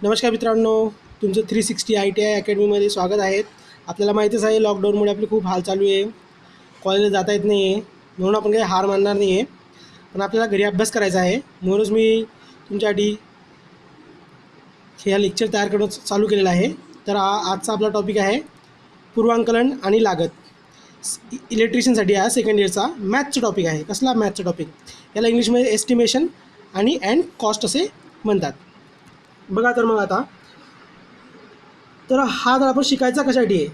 नमस्कार मित्रांनो, तुमचं 360 ITI अकॅडमीमध्ये स्वागत आहे. आपल्याला माहितीच आहे लॉकडाऊनमुळे आपली खूप हाल चालू आहे. कॉलेजला जाता येत नाही आहे, म्हणून आपण काही हार मानणार नाही आहे. पण आपल्याला घरी अभ्यास करायचा आहे, म्हणूनच मी तुमच्यासाठी हे लेक्चर तयार करणं चालू केलेलं आहे. तर आजचा आपला टॉपिक आहे पूर्वांकलन आणि लागत. इलेक्ट्रिशियनसाठी हा सेकंड इयरचा मॅथ्सचा टॉपिक आहे. कसला मॅथ्सचा टॉपिक? याला इंग्लिशमध्ये एस्टिमेशन आणि कॉस्ट असे म्हणतात. बघा तर मग आता तर हा धडा आपण शिकायचा कशासाठी आहे?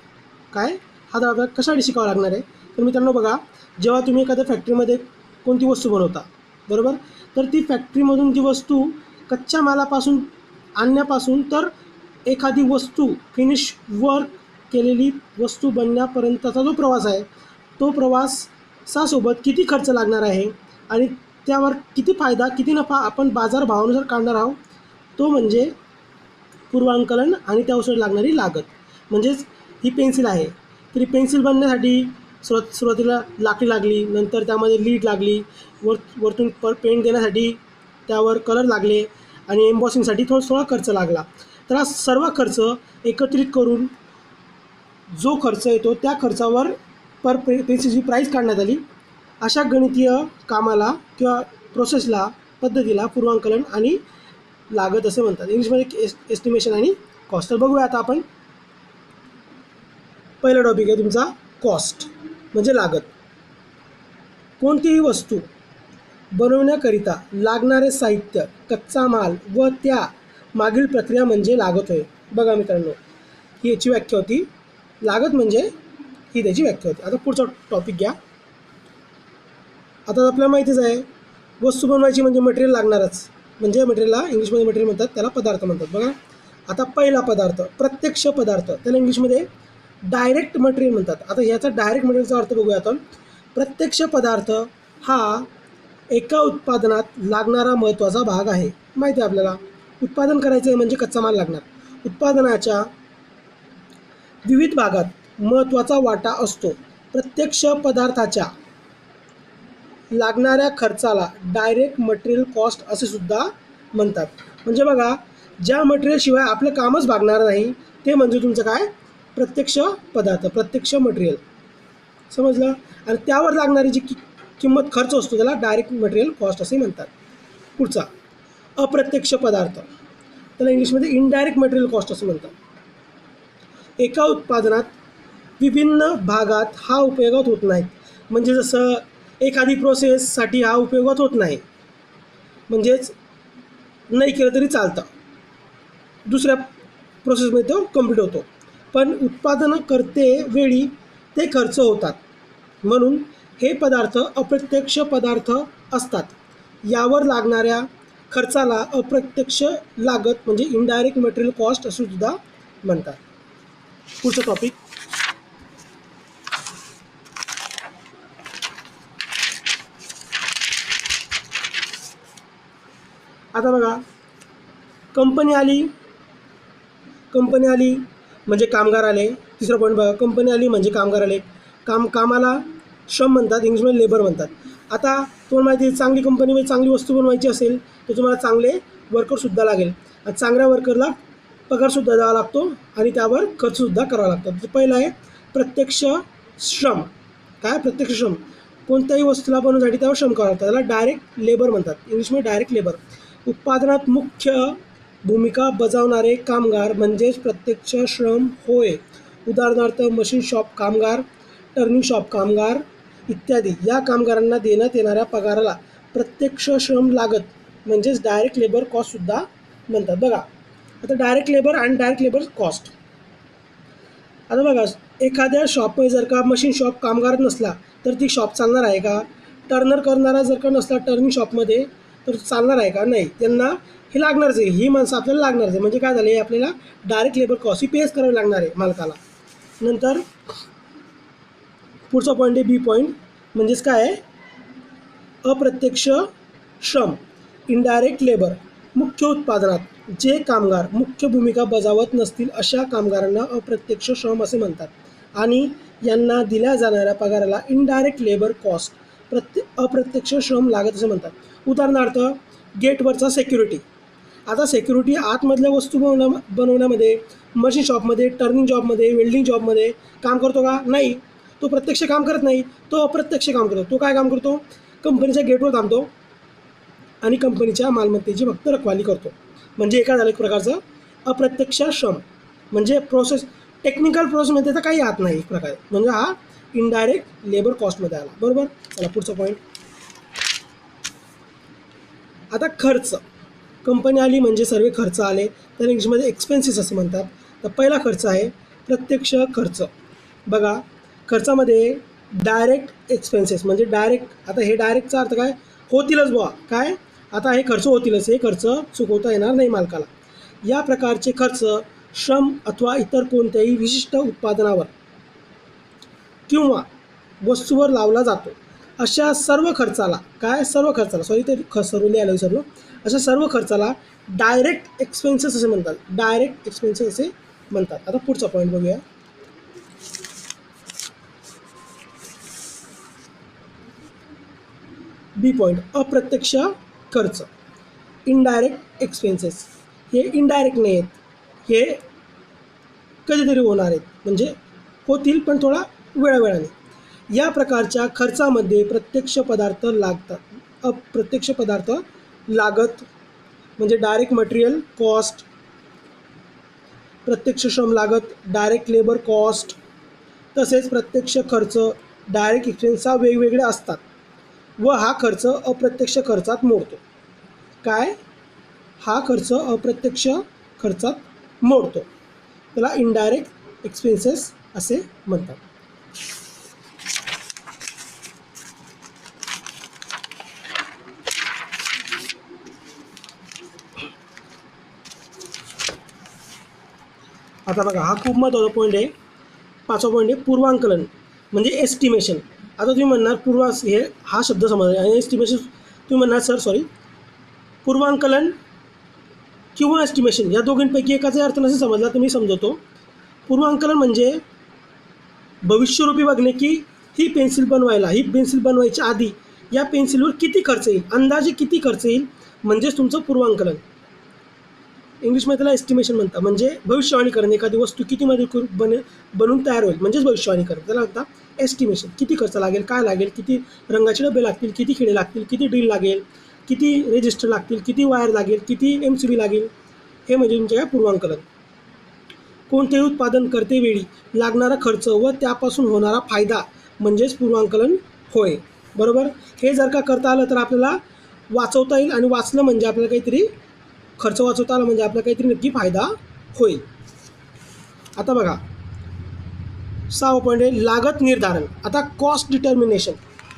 काय हा धडा आपल्याला कशासाठी शिकावा लागणार आहे? तर मित्रांनो बघा, जेव्हा तुम्ही एखाद्या फॅक्टरीमध्ये कोणती वस्तू बनवता, बरोबर, तर ती फॅक्टरीमधून ती वस्तू कच्च्या मालापासून आणण्यापासून तर एखादी वस्तू फिनिश वर्क केलेली वस्तू बनण्यापर्यंतचा जो प्रवास आहे, तो प्रवासासोबत किती खर्च लागणार आहे आणि त्यावर किती फायदा किती नफा आपण बाजारभावानुसार काढणार आहोत, तो म्हणजे पूर्वांकलन आणि त्यावर लागणारी लागत. म्हणजेच ही पेन्सिल आहे, तर ही पेन्सिल बनण्यासाठी सुरुवातीला लाकडी लागली, नंतर त्यामध्ये लीड लागली, वरतून पेंट देण्यासाठी त्यावर कलर लागले आणि एम्बॉसिंगसाठी थोडा खर्च लागला. तर हा सर्व खर्च एकत्रित करून जो खर्च येतो त्या खर्चावर पर पेन्सिलची प्राईस काढण्यात आली. अशा गणितीय कामाला किंवा प्रोसेसला पद्धतीला पूर्वांकलन आणि लागत असे म्हणतात. इंग्लिशमध्ये एस्टिमेशन आणि कॉस्ट. तर बघूया आता आपण. पहिला टॉपिक आहे तुमचा कॉस्ट म्हणजे लागत. कोणतीही वस्तू बनवण्याकरिता लागणारे साहित्य, कच्चा माल व त्या मागील प्रक्रिया म्हणजे लागत होय. बघा मित्रांनो, ही याची व्याख्या होती. लागत म्हणजे ही त्याची व्याख्या होती. आता पुढचा टॉपिक घ्या. आता आपल्याला माहितीच आहे, वस्तू बनवायची म्हणजे मटेरियल लागणारच. म्हणजे मटेरियलला इंग्लिशमध्ये मटेरियल म्हणतात, त्याला पदार्थ म्हणतात. बघा आता पहिला पदार्थ, प्रत्यक्ष पदार्थ, त्याला इंग्लिशमध्ये डायरेक्ट मटेरियल म्हणतात. आता ह्याचा डायरेक्ट मटेरियलचा अर्थ बघूया आपण. प्रत्यक्ष पदार्थ हा एका उत्पादनात लागणारा महत्त्वाचा भाग आहे. माहिती आहे आपल्याला, उत्पादन करायचं आहे म्हणजे कच्चा माल लागणार. उत्पादनाच्या विविध भागात महत्त्वाचा वाटा असतो. प्रत्यक्ष पदार्थाच्या लागणाऱ्या खर्चाला डायरेक्ट मटेरियल कॉस्ट असे सुद्धा म्हणतात. म्हणजे बघा, ज्या मटेरियलशिवाय आपलं कामच भागणार नाही ते म्हणजे तुमचं काय, प्रत्यक्ष पदार्थ, प्रत्यक्ष मटेरियल. समजलं? आणि त्यावर लागणारी जी किंमत खर्च असतो त्याला डायरेक्ट मटेरियल कॉस्ट असे म्हणतात. पुढचा अप्रत्यक्ष पदार्थ, त्याला इंग्लिशमध्ये इनडायरेक्ट मटेरियल कॉस्ट असं म्हणतात. एका उत्पादनात विभिन्न भागात हा उपयोगात होत नाहीत. म्हणजे जसं एखादी प्रोसेससाठी हा उपयोगात होत नाही, म्हणजेच नाही केलं तरी चालतं, दुसऱ्या प्रोसेसमध्ये तो कंप्लीट होतो. पण उत्पादन करते वेळी ते खर्च होतात, म्हणून हे पदार्थ अप्रत्यक्ष पदार्थ असतात. यावर लागणाऱ्या खर्चाला अप्रत्यक्ष लागत म्हणजे इनडायरेक्ट मटेरियल कॉस्ट असं सुद्धा म्हणतात. पुढचं टॉपिक. आता बघा, कंपनी आली म्हणजे कामगार आले. तिसरा पॉईंट बघा, कंपनी आली म्हणजे कामगार आले. कामाला श्रम म्हणतात, इंग्लिशमध्ये लेबर म्हणतात. आता तुम्हाला माहिती आहे, चांगली कंपनीमध्ये चांगली वस्तू बनवायची असेल तर तुम्हाला चांगले वर्करसुद्धा लागेल. आणि चांगल्या वर्करला पगारसुद्धा द्यावा लागतो आणि त्यावर खर्चसुद्धा करावा लागतो. तर पहिलं आहे प्रत्यक्ष श्रम. काय प्रत्यक्ष श्रम? कोणत्याही वस्तूला बनवण्यासाठी त्यावर श्रम करावं लागतं, त्याला डायरेक्ट लेबर म्हणतात, इंग्लिशमध्ये डायरेक्ट लेबर. उत्पादनात मुख्य भूमिका बजावणारे कामगार म्हणजेच प्रत्यक्ष श्रम होय. उदाहरणार्थ मशीन शॉप कामगार, टर्निंग शॉप कामगार इत्यादी. या कामगारांना देण्यात येणाऱ्या पगाराला प्रत्यक्ष श्रम लागत म्हणजेच डायरेक्ट लेबर कॉस्टसुद्धा म्हणतात. बघा आता डायरेक्ट लेबर आणि डायरेक्ट लेबर कॉस्ट. आता बघा, एखाद्या शॉपमध्ये जर का मशीन शॉप कामगार नसला तर ती शॉप चालणार आहे का? टर्नर करणारा जर का नसला टर्निंग शॉपमध्ये तर चालणार आहे का? नाही, त्यांना हे लागणारच आहे, ही माणसं आपल्याला लागणारच आहे. म्हणजे काय झालं, हे आपल्याला डायरेक्ट लेबर कॉस्ट ही पेच करावी लागणार आहे मालकाला. नंतर पुढचा पॉईंट आहे बी पॉईंट, म्हणजेच काय आहे, अप्रत्यक्ष श्रम इनडायरेक्ट लेबर. मुख्य उत्पादनात जे कामगार मुख्य भूमिका बजावत नसतील अशा कामगारांना अप्रत्यक्ष श्रम असे म्हणतात आणि यांना दिल्या जाणाऱ्या पगाराला इनडायरेक्ट लेबर कॉस्ट अप्रत्यक्ष श्रम लागत असे म्हणतात. उदाहरणार्थ गेटवरचा सेक्युरिटी, आता सिक्युरिटी आतमधल्या वस्तू बनवण्यामध्ये, मशीन शॉपमध्ये, टर्निंग जॉबमध्ये, वेल्डिंग जॉबमध्ये काम करतो का? नाही. तो प्रत्यक्ष काम करत नाही, तो अप्रत्यक्ष काम करतो. तो काय काम करतो? कंपनीच्या गेटवर थांबतो आणि कंपनीच्या मालमत्तेची फक्त रखवाली करतो. म्हणजे एका झालं एक प्रकारचं अप्रत्यक्ष श्रम. म्हणजे प्रोसेस, टेक्निकल प्रोसेसमध्ये त्याचा काही हात नाही एक प्रकारे. म्हणजे हा इनडायरेक्ट लेबर कॉस्टमध्ये आला. बरोबर. चला पुढचा पॉईंट. आता खर्च. कंपनी आली म्हणजे सर्व खर्च आले, तर इंग्लिशमध्ये एक्सपेन्सेस असे म्हणतात. तर पहिला खर्च आहे प्रत्यक्ष खर्च. बघा, खर्चामध्ये डायरेक्ट एक्सपेन्सेस म्हणजे डायरेक्ट. आता हे डायरेक्टचा अर्थ काय? होतीलच बुवा. काय? आता हे खर्च होतीलच, हे खर्च चुकवता येणार नाही मालकाला. या प्रकारचे खर्च श्रम अथवा इतर कोणत्याही विशिष्ट उत्पादनावर किंवा वस्तूवर लावला जातो. अशा सर्व खर्चाला काय? सर्व खर्चाला, सॉरी ते सर्व लिहायला विसरलो. अशा सर्व खर्चाला डायरेक्ट एक्सपेन्सेस असे म्हणतात. डायरेक्ट एक्सपेन्सेस असे म्हणतात. आता पुढचा पॉईंट बघूया. बी पॉईंट, अप्रत्यक्ष खर्च, इनडायरेक्ट एक्सपेन्सेस. हे इनडायरेक्ट नाही आहेत, हे कधीतरी होणार आहेत, म्हणजे होतील पण थोडा वेळावेळाने. या प्रकारच्या खर्चामध्ये प्रत्यक्ष पदार्थ लागतात, अप्रत्यक्ष पदार्थ लागत म्हणजे डायरेक्ट मटेरियल कॉस्ट, प्रत्यक्ष श्रम लागत, डायरेक्ट लेबर कॉस्ट, तसेच प्रत्यक्ष खर्च, डायरेक्ट एक्सपेन्सचा वेगवेगळे असतात व हा खर्च अप्रत्यक्ष खर्चात मोडतो. काय? हा खर्च अप्रत्यक्ष खर्चात मोडतो. त्याला इनडायरेक्ट एक्सपेन्सेस असे म्हणतात. आता बघा, हा खूप महत्त्वाचा पॉईंट आहे. पाचवा पॉईंट आहे पूर्वांकलन म्हणजे एस्टिमेशन. आता तुम्ही म्हणणार हे हा शब्द समजला आणि एस्टिमेशन तुम्ही म्हणणार सर सॉरी पूर्वांकलन किंवा एस्टिमेशन या दोघींपैकी एकाचा अर्थ नसेल समजला तर मी समजवतो. पूर्वांकलन म्हणजे भविष्यरूपी बघणे की ही पेन्सिल बनवायच्या आधी या पेन्सिलवर किती खर्च येईल, अंदाजे किती खर्च येईल, म्हणजेच तुमचं पूर्वांकलन. इंग्लिशमध्ये त्याला एस्टिमेशन म्हणतात. म्हणजे भविष्यवाणी करणे, एखादी वस्तू कितीमध्ये बनून तयार होईल म्हणजेच भविष्यवाणी करणे, त्याला म्हणतात एस्टिमेशन. किती खर्च लागेल, काय लागेल, किती रंगाचे डबे लागतील, किती खिळे लागतील, किती ड्रिल लागेल, किती रेजिस्टर लागतील, किती वायर लागेल, किती MCB लागेल, हे म्हणजे तुमच्या पूर्वांकलन. कोणतेही उत्पादन करतेवेळी लागणारा खर्च व त्यापासून होणारा फायदा म्हणजेच पूर्वांकलन होय. बरोबर. हे जर का करता आलं तर आपल्याला वाचवता येईल आणि वाचलं म्हणजे आपल्याला काहीतरी खर्च वाचवता आला म्हणजे आपल्याला काहीतरी नक्की फायदा होईल. आता बघा, 6वा पॉईंट आहे लागत निर्धारण. आता कॉस्ट डिटर्मिनेशन.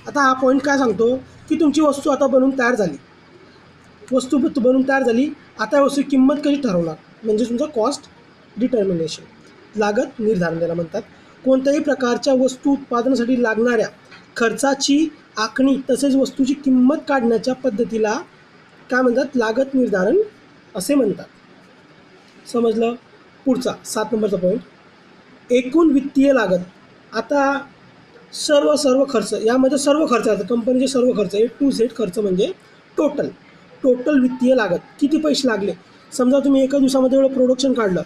आता हा पॉईंट काय सांगतो की तुमची वस्तू आता बनवून तयार झाली, आता या वस्तूची किंमत कशी ठरवणार म्हणजे तुमचं कॉस्ट डिटर्मिनेशन. लागत निर्धारण त्याला म्हणतात. कोणत्याही प्रकारच्या वस्तू उत्पादनासाठी लागणाऱ्या खर्चाची आखणी तसेच वस्तूची किंमत काढण्याच्या पद्धतीला काय म्हणतात? लागत निर्धारण असे म्हणतात. समजलं. पुढचा 7 नंबरचा पॉईंट, एकूण वित्तीय लागत. आता सर्व खर्च, यामध्ये सर्व खर्च आहेत, कंपनीचे सर्व खर्च A to Z खर्च म्हणजे टोटल वित्तीय लागत. किती पैसे लागले, समजा तुम्ही एका दिवसामध्ये एवढं प्रोडक्शन काढलं,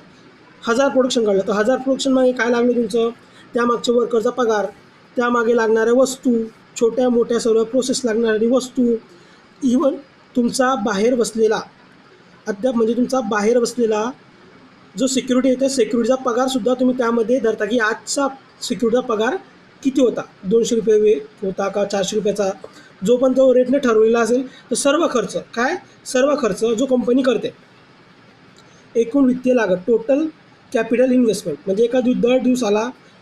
1000 प्रोडक्शन काढलं, तर 1000 प्रोडक्शनमागे काय लागलं तुमचं? त्यामागच्या वर्करचा पगार, त्यामागे लागणाऱ्या वस्तू, छोट्या मोठ्या सर्व प्रोसेस लागणारी वस्तू, इवन तुमचा बाहेर बसलेला जो सिक्युरिटी आहे त्या सिक्युरिटीचा पगारसुद्धा तुम्ही त्यामध्ये धरता की आजचा सिक्युरिटीचा पगार किती होता, 200 रुपये होता का 400 रुपयाचा, जो पण तो रेटने ठरवलेला असेल. तर सर्व खर्च जो कंपनी करते. एकूण वित्तीय लागत टोटल कॅपिटल इन्व्हेस्टमेंट म्हणजे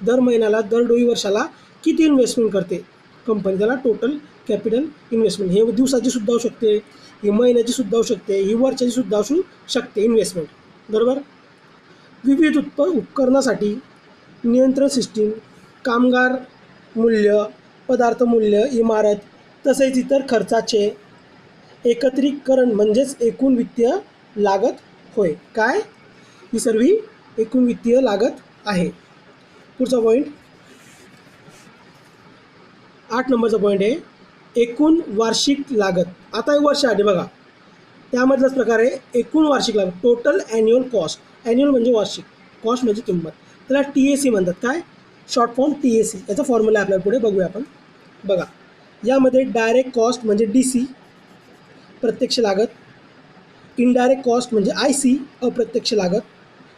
दर महिन्याला, दर 2 वर्षाला किती इन्व्हेस्टमेंट करते कंपनी, त्याला टोटल कॅपिटल इन्व्हेस्टमेंट. हे दिवसाची सुद्धा होऊ शकते, ही महिन्याची सुद्धा होऊ शकते, ही वर्षाची सुद्धा असू शकते इन्व्हेस्टमेंट. बरोबर. विविध उपकरणासाठी नियंत्रण सिस्टीम, कामगार मूल्य, पदार्थ मूल्य, इमारत तसेच इतर खर्चाचे एकत्रीकरण म्हणजेच एकूण वित्तीय लागत होय. काय? ही सर्व एकूण वित्तीय लागत आहे. पुढचा पॉईंट 8 नंबरचा पॉईंट आहे एकूण वार्षिक लागत. आता हे वर्षासाठी बघा, त्यामधलाच प्रकार आहे एकूण वार्षिक लागत, टोटल ॲन्युअल कॉस्ट. ॲन्युअल म्हणजे वार्षिक, कॉस्ट म्हणजे किंमत. त्याला TAC म्हणतात. काय? Short form TAC. याचा फॉर्म्युला आपल्याला पुढे बघूया आपण. बघा, यामध्ये डायरेक्ट कॉस्ट म्हणजे DC प्रत्यक्ष लागत, इनडायरेक्ट कॉस्ट म्हणजे IC अप्रत्यक्ष लागत,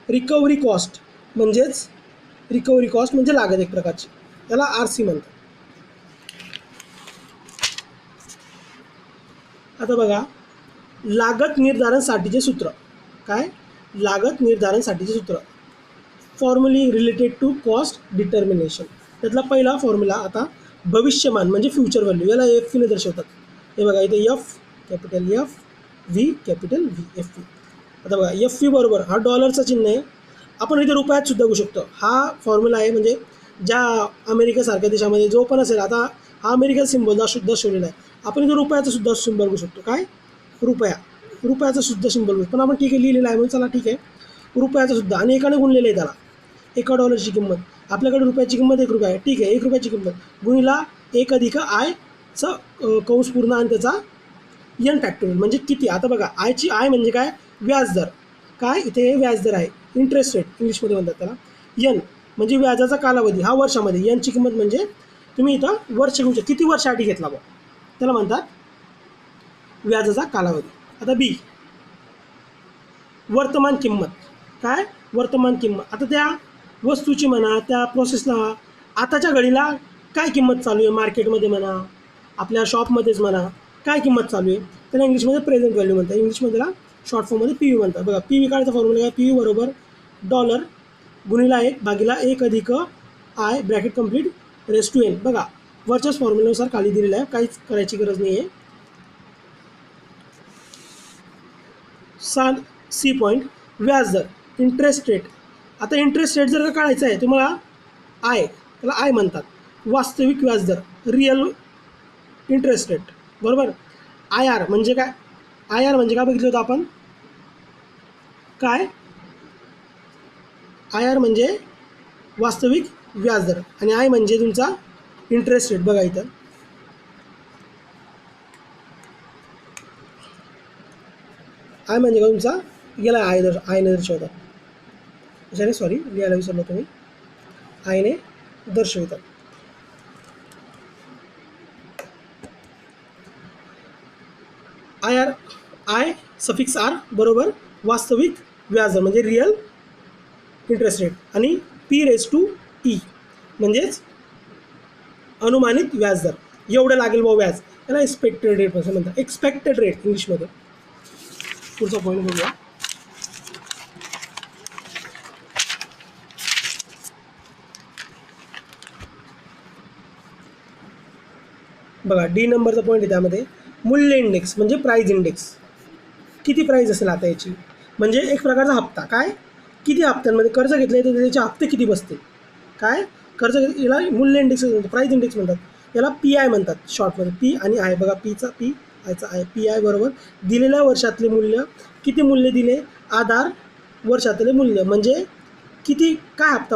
रिकव्हरी कॉस्ट म्हणजे लागत एक प्रकारची, त्याला RC म्हणतात. आता बघा, लागत निर्धारणसाठीचे सूत्र. काय? लागत निर्धारणसाठीचे सूत्र, फॉर्म्युली रिलेटेड टू कॉस्ट डिटर्मिनेशन. त्यातला पहिला फॉर्म्युला आता भविष्यमान म्हणजे फ्युचर व्हॅल्यू, याला FV ने दर्शवतात. हे बघा इथे F capital F, V capital V, FV. आता बघा FV बरोबर हा डॉलरचं चिन्ह आहे. आपण इथे रुपयात सुद्धा बघू शकतो. हा फॉर्म्युला आहे, म्हणजे ज्या अमेरिकेसारख्या देशामध्ये जो पण असेल, आता हा अमेरिकन सिम्बॉल दर्शवलेला आहे. आपण इथे रुपयाचा सुद्धा सिम्बॉल बघू शकतो. काय? रुपयाचा सुद्धा सिम्बॉल बघू, पण आपण ठीक आहे लिहिलेला आहे म्हणून चला ठीक आहे, रुपयाचा सुद्धा. आणि एकाने गुणलेलं आहे त्याला, एका डॉलरची किंमत. आपल्याकडे रुपयाची किंमत 1 रुपया आहे, ठीक आहे, 1 रुपयाची किंमत गुणिला 1 अधिक आयचं कंस पूर्ण आणि त्याचा N फॅक्टोरियल म्हणजे किती. आता बघा, आय म्हणजे काय? व्याजदर. काय? इथे व्याजदर आहे, इंटरेस्ट रेट इंग्लिशमध्ये म्हणतात त्याला. N म्हणजे व्याजाचा कालावधी, हा वर्षामध्ये. N ची किंमत म्हणजे तुम्ही इथं वर्ष घेऊ शकता, किती वर्षासाठी घेतला बघ, त्याला म्हणतात व्याजाचा कालावधी. आता B वर्तमान किंमत. काय? वर्तमान किंमत. आता त्या वस्तूची म्हणा, त्या प्रोसेसला आताच्या घडीला काय किंमत चालू आहे मार्केटमध्ये म्हणा, आपल्या शॉपमध्येच म्हणा, काय किंमत चालू आहे, त्याला इंग्लिशमध्ये प्रेझेंट व्हॅल्यू म्हणतात. इंग्लिशमध्ये त्याला शॉर्ट फॉर्ममध्ये PV म्हणतात. बघा, PV काढायचा फॉर्म्युला काय? PV बरोबर डॉलर गुणिला 1 भागिला 1 अधिक I bracket complete raise to N. बघा, वरच्याच फॉर्म्युल्यानुसार खाली दिलेलं आहे, काहीच करायची गरज नाही आहे. C पॉईंट व्याजदर, इंटरेस्ट रेट. आता इंटरेस्ट रेट जर का काढायचं आहे तुम्हाला, त्याला आय म्हणतात. वास्तविक व्याजदर, रिअल इंटरेस्ट रेट, बरोबर. IR म्हणजे काय? IR म्हणजे काय बघितलं होतं आपण? काय? IR म्हणजे वास्तविक व्याजदर आणि आय म्हणजे तुमचा इंटरेस्ट रेट. बघा इथं आय म्हणजे का तुमचा, गेला आयने दर्शवतात, त्याच्याने सॉरी लिहायला विसरलो तुम्ही, आयने दर्शवतात. आय सफिक्स R बरोबर वास्तविक व्याजदर म्हणजे रिअल इंटरेस्ट रेट, आणि P रेस टू E म्हणजेच अनुमानित व्याजदर. एवढं लागेल भाऊ व्याज, त्याला एक्सपेक्टेड रेट असं म्हणतात. एक्सपेक्टेड रेट इंग्लिशमध्ये. पुढचा पॉईंट बघूया. बघा, D नंबरचा पॉईंट आहे, त्यामध्ये मूल्य इंडेक्स म्हणजे प्राईज इंडेक्स. किती प्राईज असेल आता याची, म्हणजे एक प्रकारचा हप्ता. काय? किती हप्त्यांमध्ये कर्ज घेतलं तर त्याचे हप्ते किती बसतील. काय? कर्ज याला मूल्य इंडेक्स म्हणतात, प्राईज इंडेक्स म्हणतात. याला PI म्हणतात शॉर्टमध्ये. P आणि I. बघा, Pचा P, आयचा I. PI बरोबर दिलेल्या वर्षातले मूल्य, किती मूल्य दिले, आधार वर्षातले मूल्य म्हणजे किती, काय हप्ता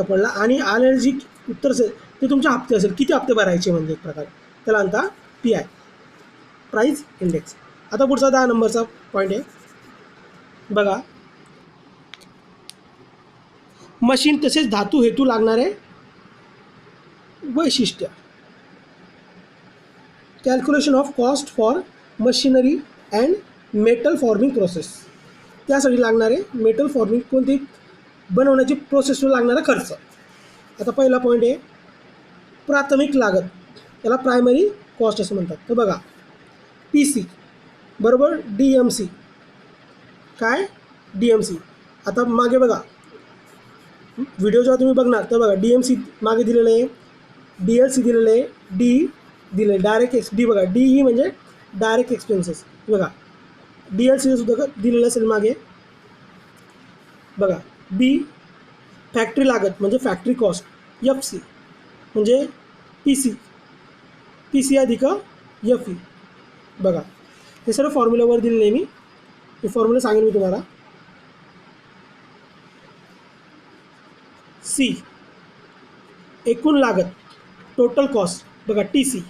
पडला आणि आलेले जी उत्तर असेल ते तुमचे हप्ते असेल, किती हप्ते भरायचे म्हणजे एक प्रकारे, त्याला म्हणता PI, प्राईज इंडेक्स. आता पुढचा 10 नंबरचा पॉईंट आहे. बघा, मशीन तसेच धातू हेतू लागणारे वैशिष्ट्य. Calculation of cost for machinery and metal forming process. त्यासाठी लागणारे मेटल फॉर्मिंग कोणती बनवण्याची प्रोसेसवर लागणारा खर्च. आता पहिला पॉईंट आहे प्राथमिक लागत, याला प्रायमरी कॉस्ट असं म्हणतात. तर बघा, PC बरोबर DMC. काय? DMC. आता मागे बघा, व्हिडिओ जेव्हा तुम्ही बघणार तर बघा, DMC मागे दिलेलं आहे, DLC दिलेलं आहे, D दिलं आहे, डायरेक्ट D बघा, DE म्हणजे डायरेक्ट एक्सपेन्सेस. बघा, DLC सुद्धा दिलेलं असेल मागे. बघा, B फॅक्टरी लागत म्हणजे फॅक्टरी कॉस्ट. FC म्हणजे PC अधिक FE. बघा, हे सर्व फॉर्म्युल्यावर दिलेले आहे, मी हे फॉर्म्युला सांगेन मी तुम्हाला. C एकूण लागत, टोटल कॉस्ट. बघा, TC.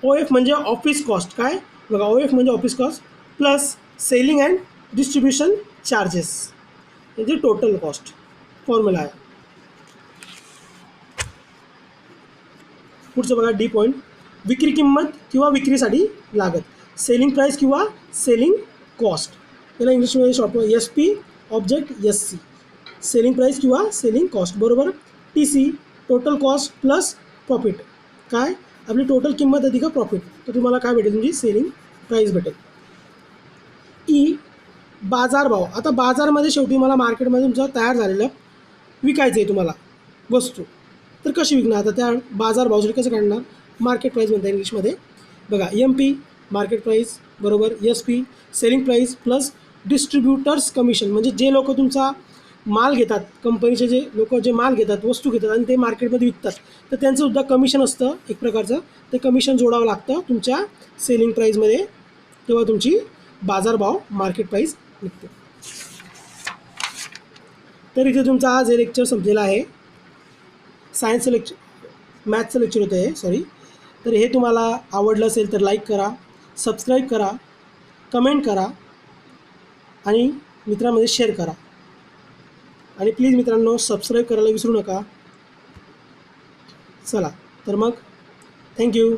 OF म्हणजे ऑफिस कॉस्ट. काय? बघा OF म्हणजे office cost plus selling and distribution charges म्हणजे टोटल कॉस्ट फॉर्म्युला आहे. पुढचं बघा डी पॉईंट, विक्री किंमत किंवा विक्रीसाठी लागत, सेलिंग प्राईस किंवा सेलिंग कॉस्ट. याला इंग्लिशमध्ये short SP object SC, selling price किंवा सेलिंग कॉस्ट बरोबर TC total cost plus profit. काय आपली टोटल किंमत अधिक प्रॉफिट, तर तुम्हाला काय भेटेल तुमची सेलिंग प्राईस भेटेल. बाजारभाव. आता बाजारमध्ये शेवटी मला मार्केटमध्ये तुमचं तयार झालेलं विकायचं आहे तुम्हाला वस्तू, तर कशी विकणार, आता त्या बाजारभावासाठी कसं काढणार, मार्केट प्राईस म्हणतात इंग्लिशमध्ये. बघा MP मार्केट प्राईस बरोबर SP selling price plus distributors commission, म्हणजे जे लोक तुमचा माल घेतात, कंपनीचे जे लोक जे माल घेतात, वस्तू घेतात आणि ते मार्केटमध्ये विकतात, तर त्यांचंसुद्धा कमिशन असतं एक प्रकारचं, ते कमिशन जोडावं लागतं तुमच्या सेलिंग प्राईसमध्ये, तेव्हा तुमची बाजारभाव मार्केट प्राईस निघते. तर इथे तुमचा आज हे लेक्चर संपलेला आहे. सायन्सचं लेक्चर, मॅथ्सचं लेक्चर होतं हे, सॉरी. तर हे तुम्हाला आवडलं असेल तर लाईक करा, सबस्क्राईब करा, कमेंट करा आणि मित्रांमध्ये शेअर करा. आणि प्लीज मित्रांनो सबस्क्राईब करायला विसरू नका. चला तर मग थँक्यू.